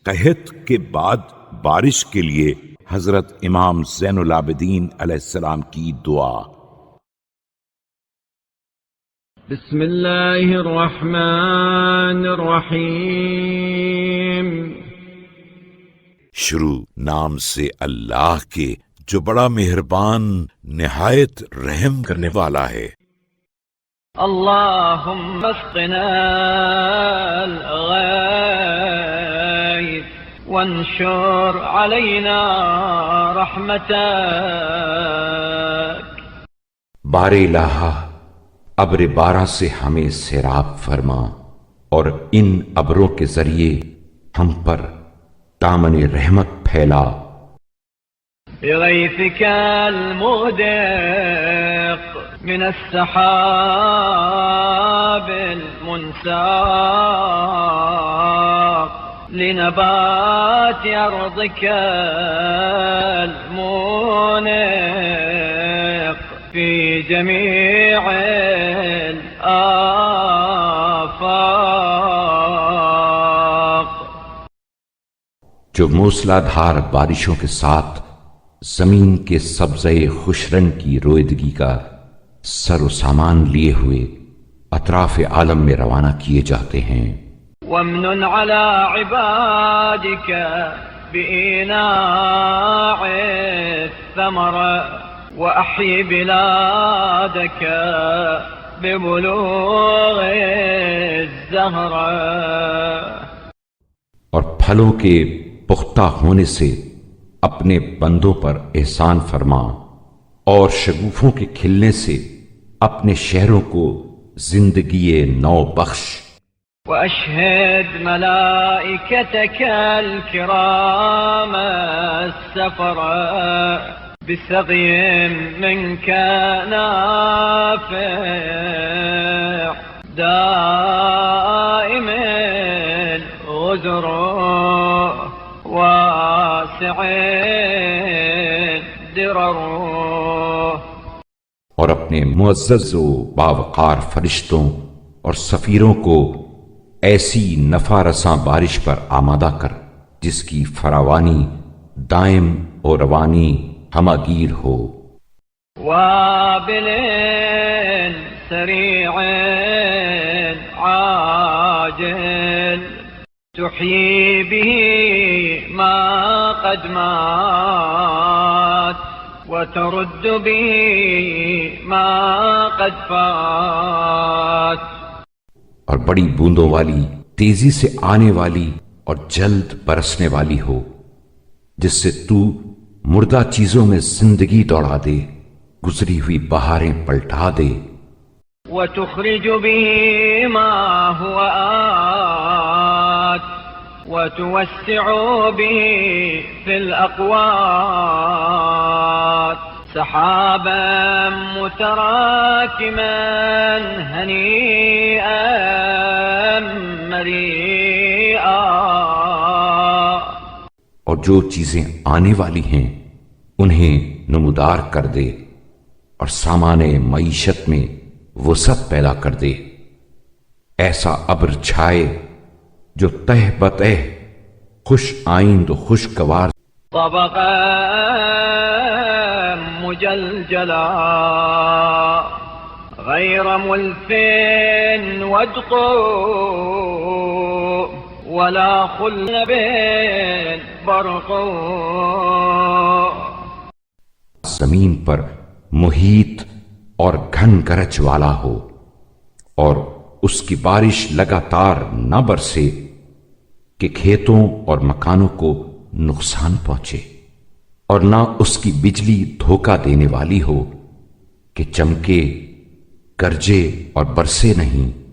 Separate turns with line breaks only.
قحط کے بعد بارش کے لیے حضرت امام زین العابدین علیہ السلام کی دعا۔
بسم اللہ الرحمن الرحیم۔
شروع نام سے اللہ کے جو بڑا مہربان نہایت رحم کرنے والا ہے۔
اللہم اسقنا الغیث وانشر علینا رحمتک۔
بار الہ ابر بارہ سے ہمیں سیراب فرما اور ان ابروں کے ذریعے ہم پر دامن رحمت پھیلا۔
بغیثک المہدق من السحاب المنساق لنبات ارضک المونق في جميع الآفاق۔
جو موسلا دھار بارشوں کے ساتھ زمین کے سبزے خوش رنگ کی رویدگی کا سر و سامان لیے ہوئے اطراف عالم میں روانہ کیے جاتے ہیں۔
وامنن على عبادك بإيناع الثمر وأحيي بلادك ببلوغ الزهر۔
اور پھلوں کے پختہ ہونے سے اپنے بندوں پر احسان فرما اور شگوفوں کے کھلنے سے اپنے شہروں کو زندگی نو بخش۔
وأشهد ملائكتك الكرام السفر بسقي منك نافع دائم الغزر واسع الدرر۔
اور اپنے معزز و باوقار فرشتوں اور سفیروں کو ایسی نفع رساں بارش پر آمادہ کر جس کی فراوانی دائم اور روانی ہماگیر ہو۔
وابل سریع عاجل تحيي به ما قد مات وترد به ما قد فات۔
اور بڑی بوندوں والی تیزی سے آنے والی اور جلد برسنے والی ہو جس سے تو مردہ چیزوں میں زندگی دوڑا دے، گزری ہوئی بہاریں پلٹا دے۔
وتخرج به ما هو آت وتوسع به في الأقوات سحابا متراكما هنيئا مريئا۔
اور جو چیزیں آنے والی ہیں انہیں نمودار کر دے اور سامان معیشت میں وسعت پیدا کر دے۔ ایسا ابر چھائے جو تہ بتہ خوش آئند و خوشگوار
طبقا مجلجلا غیر ملف ودق ولا خلب برق۔
زمین پر محیط اور گھن گرج والا ہو اور اس کی بارش لگاتار نہ برسے کہ کھیتوں اور مکانوں کو نقصان پہنچے، اور نہ اس کی بجلی دھوکہ دینے والی ہو کہ چمکے، گرجے اور برسے نہیں۔